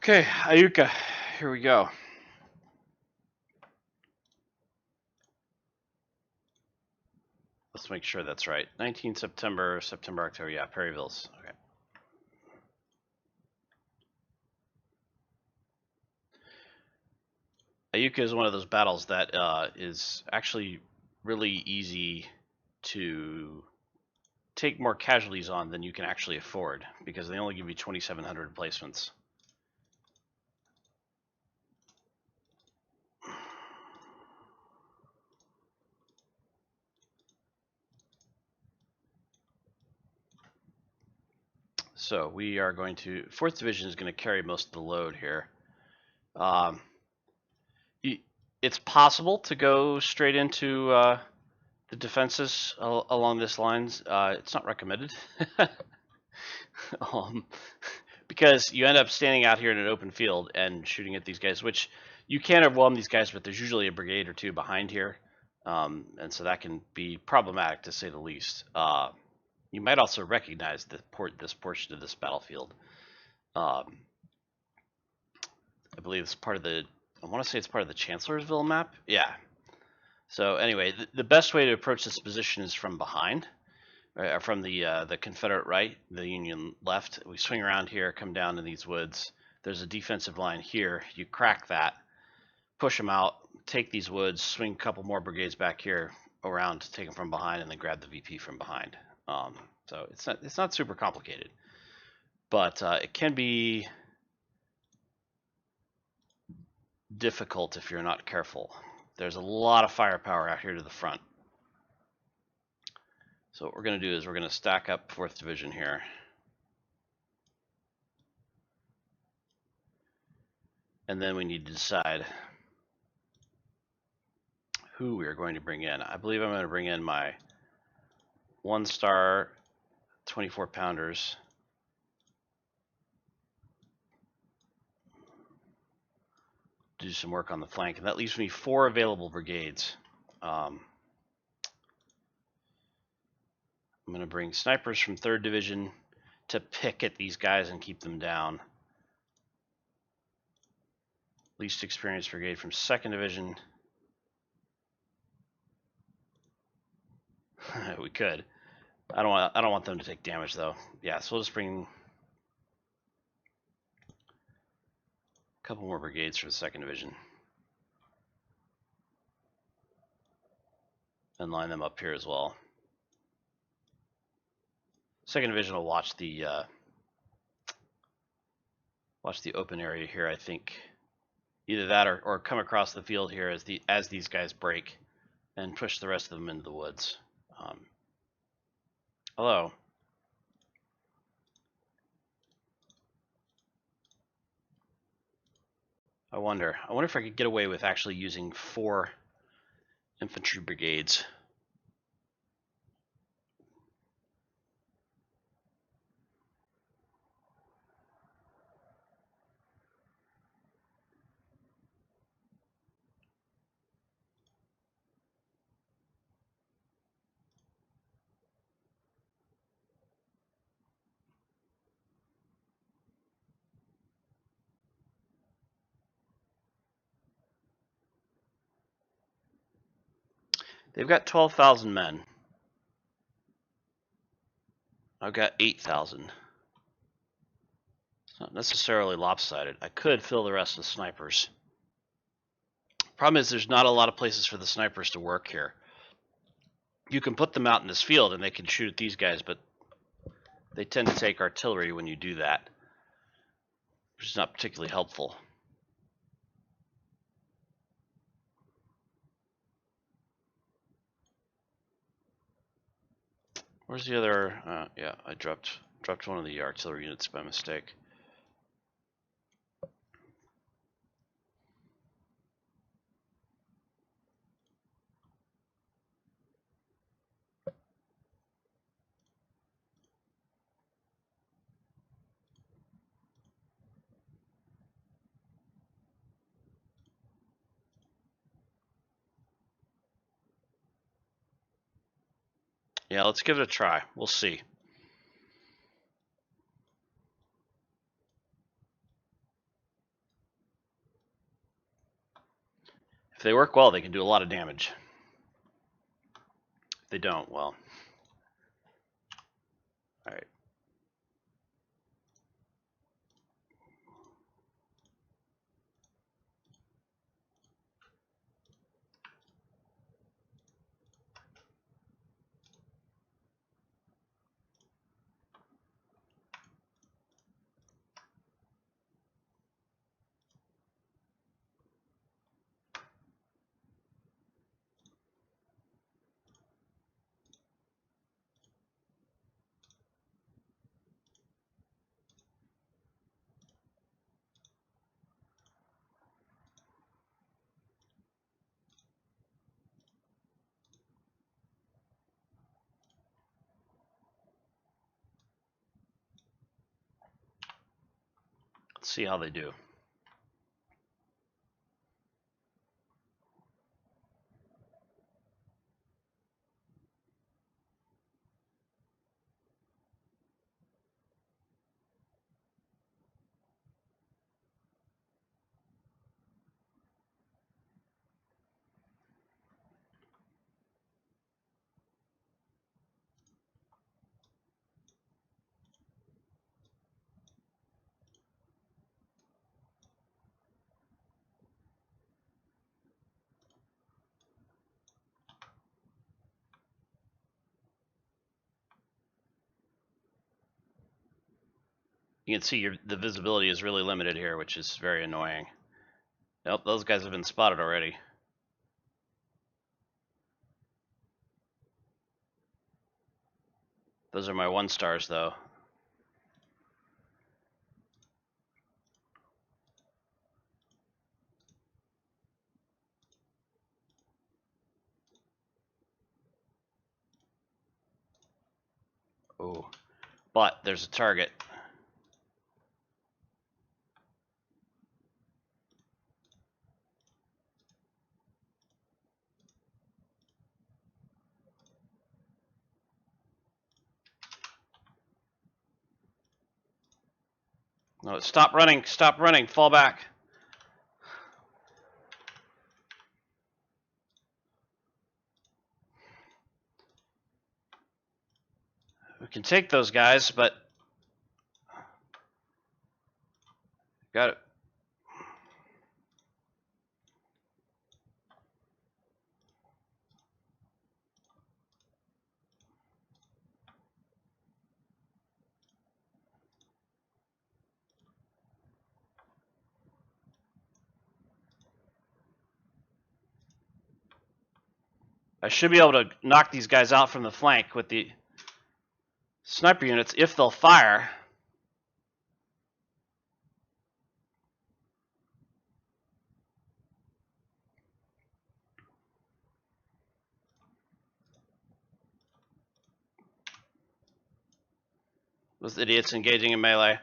Okay, Iuka, here we go. Let's make sure that's right. 19 September, October, yeah, Perryville's. Okay. Iuka is one of those battles that is actually really easy to take more casualties on than you can actually afford, because they only give you 2,700 replacements. So we are going to, 4th Division is going to carry most of the load here. It's possible to go straight into the defenses along this lines. It's not recommended. Because you end up standing out here in an open field and shooting at these guys, which you can overwhelm these guys, but there's usually a brigade or two behind here. And so that can be problematic, to say the least. You might also recognize this portion of this battlefield. I believe it's part of the, I want to say it's part of the Chancellorsville map. Yeah. So anyway, the best way to approach this position is from behind, right, from the Confederate right, the Union left. We swing around here, come down in these woods. There's a defensive line here. You crack that, push them out, take these woods, swing a couple more brigades back here around to take them from behind, and then grab the VP from behind. So it's not super complicated, but it can be difficult if you're not careful. There's a lot of firepower out here to the front. So what we're going to do is we're going to stack up 4th Division here. And then we need to decide who we are going to bring in. I believe I'm going to bring in my 1-star 24 pounders. Do some work on the flank, and that leaves me 4 available brigades. I'm going to bring snipers from 3rd Division to pick at these guys and keep them down. Least experienced brigade from 2nd Division. We could. I don't want them to take damage though. Yeah, so we'll just bring a couple more brigades for the 2nd Division and line them up here as well. 2nd Division will watch the open area here. I think either that or come across the field here as these guys break and push the rest of them into the woods. Hello. I wonder if I could get away with actually using 4 infantry brigades. They've got 12,000 men. I've got 8,000. It's not necessarily lopsided. I could fill the rest with snipers. Problem is there's not a lot of places for the snipers to work here. You can put them out in this field and they can shoot at these guys, but they tend to take artillery when you do that, which is not particularly helpful. Where's the other? Yeah, I dropped one of the artillery units by mistake. Yeah, let's give it a try. We'll see. If they work well, they can do a lot of damage. If they don't, well. All right. Let's see how they do. You can see the visibility is really limited here, which is very annoying. Nope, those guys have been spotted already. Those are my 1-stars, though. Oh, but there's a target. No, stop running, fall back. We can take those guys, but got it. I should be able to knock these guys out from the flank with the sniper units if they'll fire. Those idiots engaging in melee.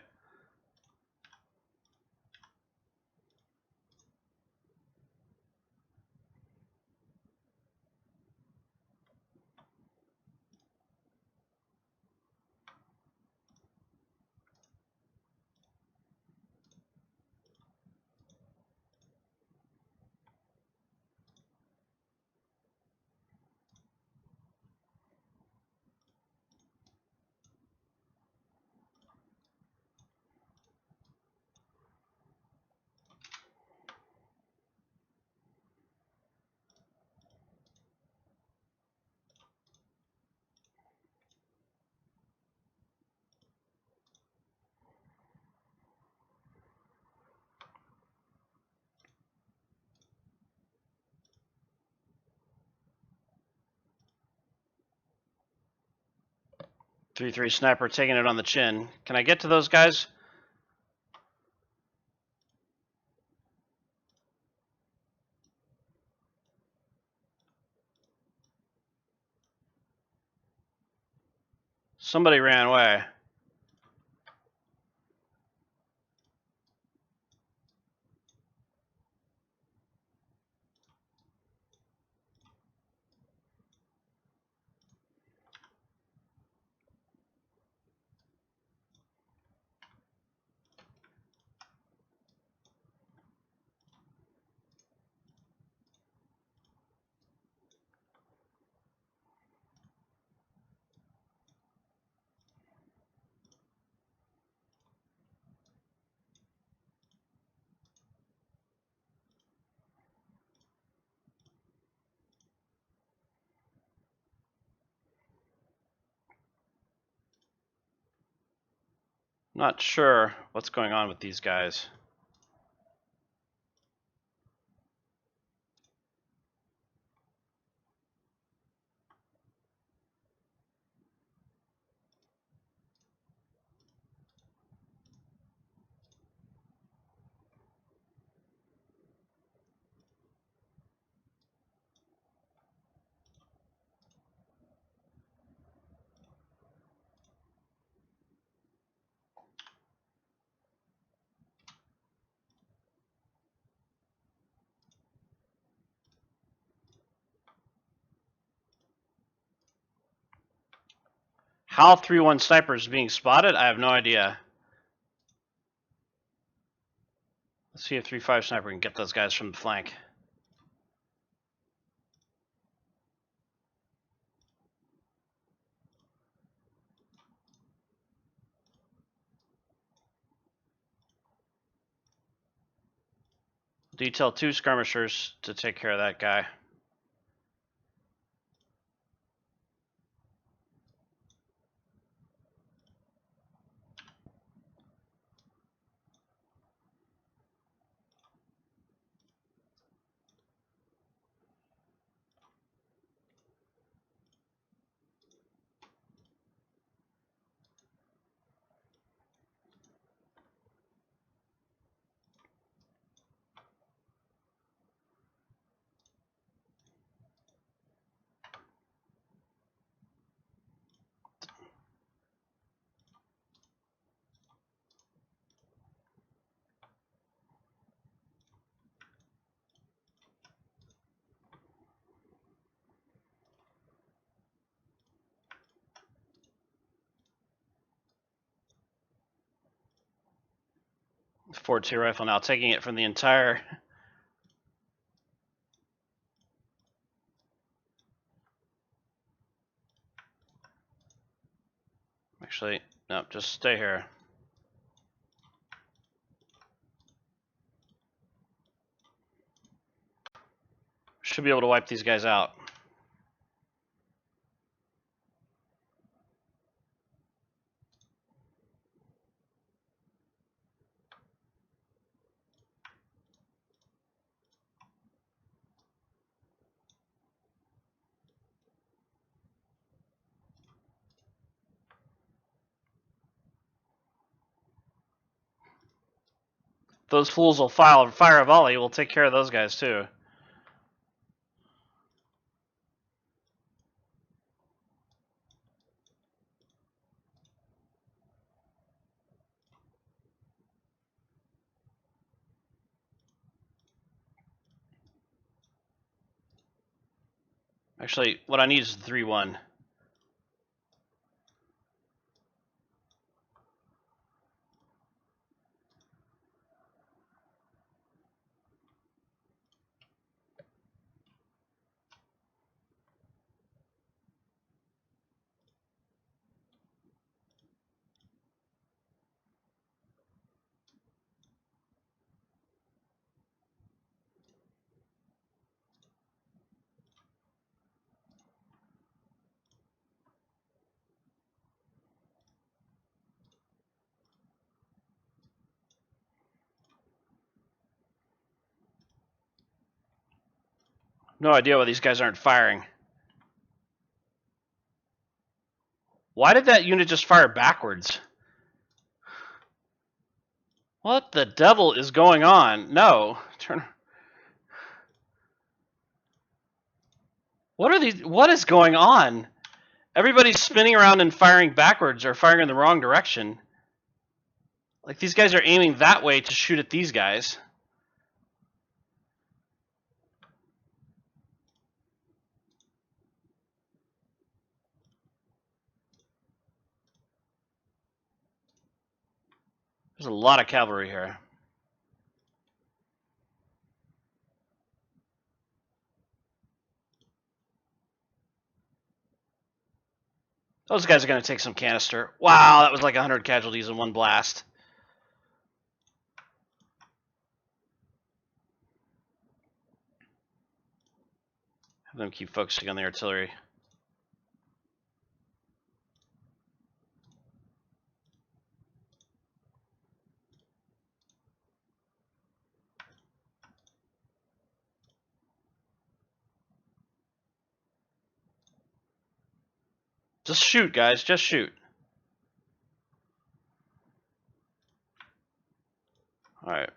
Three sniper taking it on the chin. Can I get to those guys? Somebody ran away. Not sure what's going on with these guys. How 3-1 sniper is being spotted? I have no idea. Let's see if 3-5 sniper can get those guys from the flank. Detail 2 skirmishers to take care of that guy. .42 rifle now, taking it from the entire. Actually, no, just stay here. Should be able to wipe these guys out. Those fools will fire a volley. We'll take care of those guys too. Actually, what I need is 3-1. No idea why these guys aren't firing. Why did that unit just fire backwards? What the devil is going on? No. Turn. What is going on? Everybody's spinning around and firing backwards or firing in the wrong direction. Like, these guys are aiming that way to shoot at these guys. There's a lot of cavalry here. Those guys are going to take some canister. Wow, that was like 100 casualties in one blast. Have them keep focusing on the artillery. Just shoot, guys. Just shoot. All right.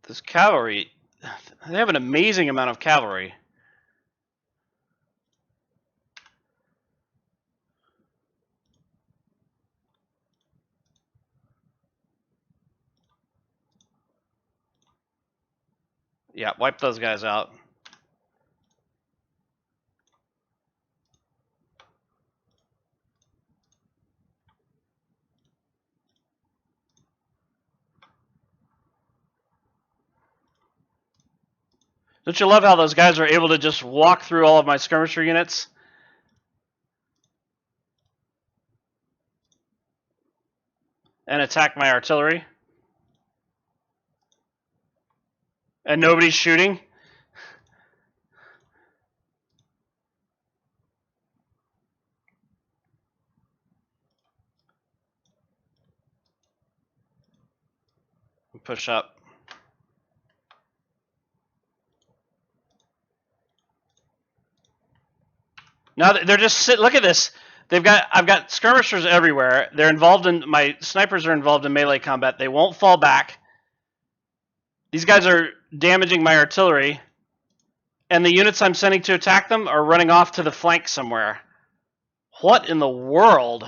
This cavalry, they have an amazing amount of cavalry. Yeah, wipe those guys out. Don't you love how those guys are able to just walk through all of my skirmisher units? And attack my artillery? And nobody's shooting? Push up. Now they're just sit. Look at this. I've got skirmishers everywhere. They're involved in my snipers are involved in melee combat. They won't fall back. These guys are damaging my artillery, and the units I'm sending to attack them are running off to the flank somewhere. What in the world?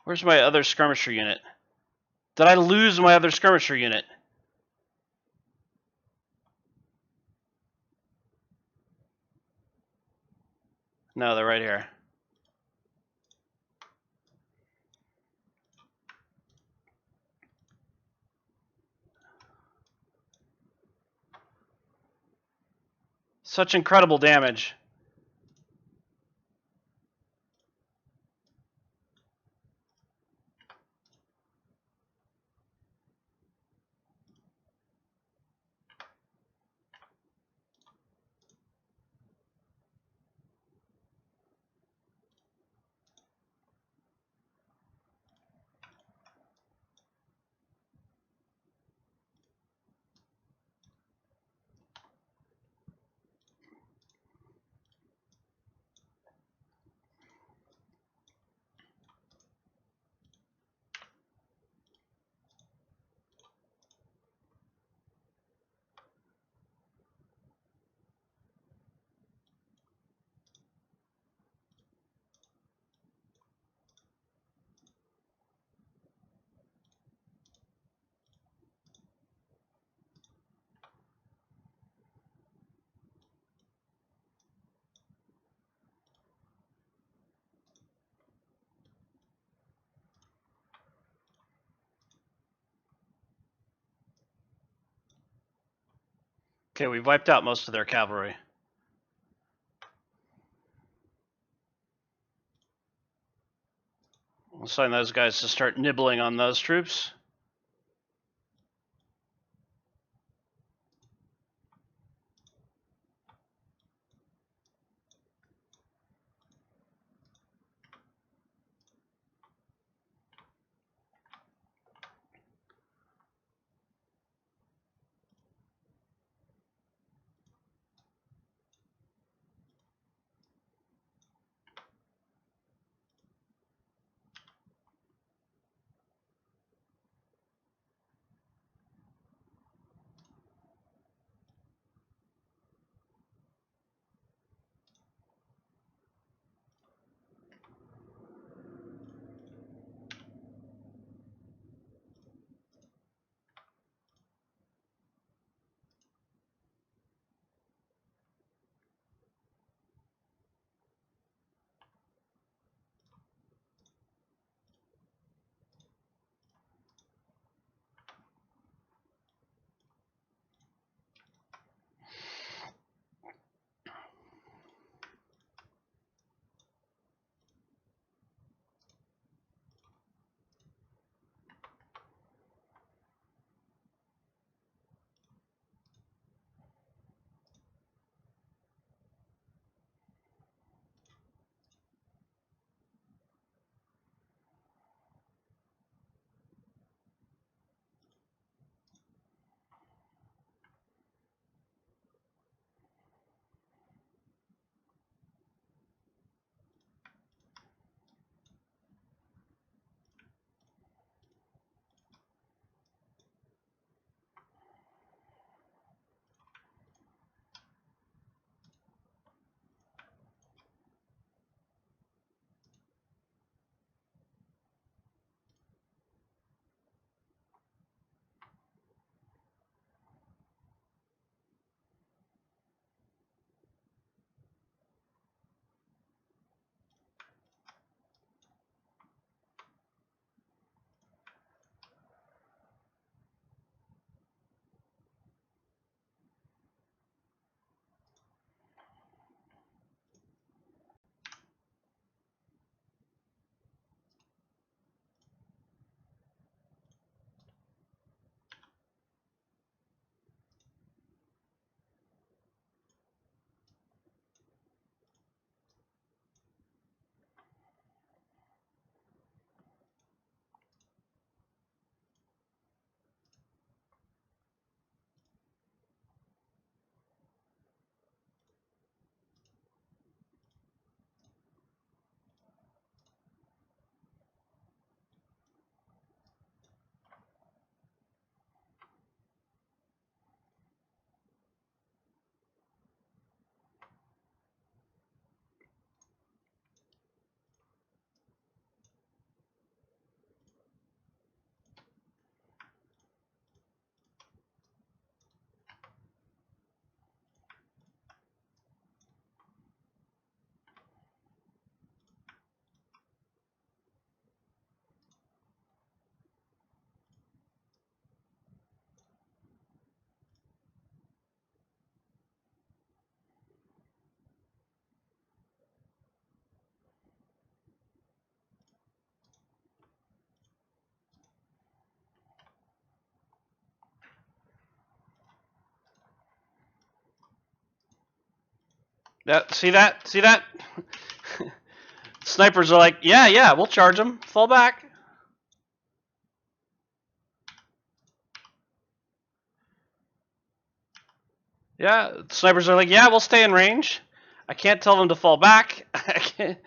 Where's my other skirmisher unit? Did I lose my other skirmisher unit? No, they're right here. Such incredible damage. Okay, we've wiped out most of their cavalry. We'll send those guys to start nibbling on those troops. See that? See that? Snipers are like, yeah, we'll charge them. Fall back. Yeah, snipers are like, yeah, we'll stay in range. I can't tell them to fall back. I can't.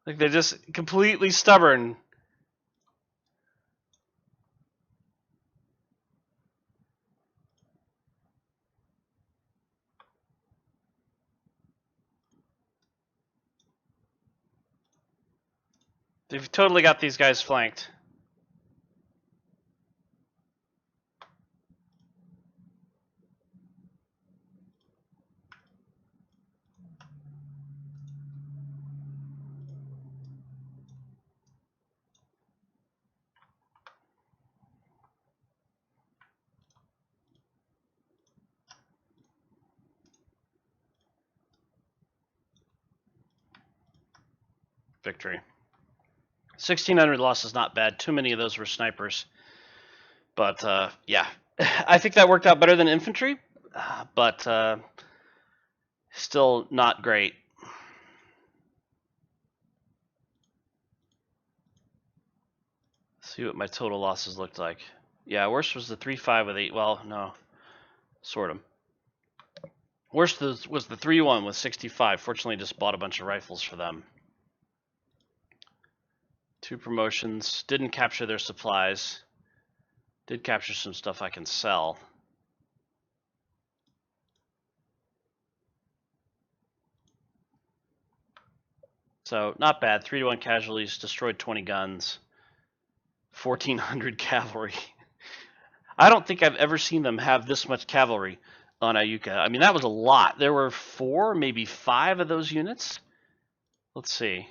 Like, they're just completely stubborn. They've totally got these guys flanked. Victory. 1,600 loss is not bad. Too many of those were snipers. But, yeah. I think that worked out better than infantry, but still not great. See what my total losses looked like. Yeah, worst was the 3-5 with 8. Well, no. Sort of. Worst was the 3-1 with 65. Fortunately, just bought a bunch of rifles for them. 2 promotions. Didn't capture their supplies. Did capture some stuff I can sell. So, not bad. 3-1 casualties. Destroyed 20 guns. 1,400 cavalry. I don't think I've ever seen them have this much cavalry on Iuka. I mean, that was a lot. There were 4, maybe 5 of those units. Let's see.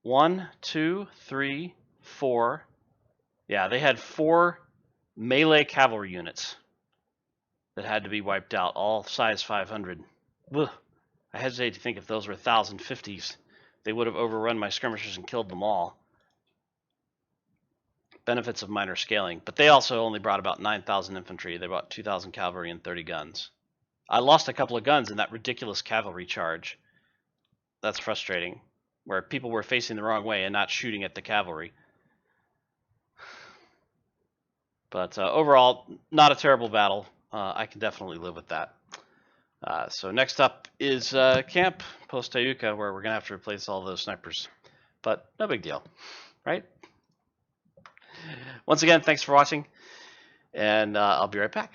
1, 2, 3, 4. Yeah, they had 4 melee cavalry units that had to be wiped out, all size 500. Ugh. I hesitate to think if those were 1,050s, they would have overrun my skirmishers and killed them all. Benefits of minor scaling, but they also only brought about 9,000 infantry. They brought 2,000 cavalry and 30 guns. I lost a couple of guns in that ridiculous cavalry charge. That's frustrating, where people were facing the wrong way and not shooting at the cavalry. But overall, not a terrible battle. I can definitely live with that. So next up is camp post Iuka, where we're going to have to replace all those snipers. But no big deal, right? Once again, thanks for watching, and I'll be right back.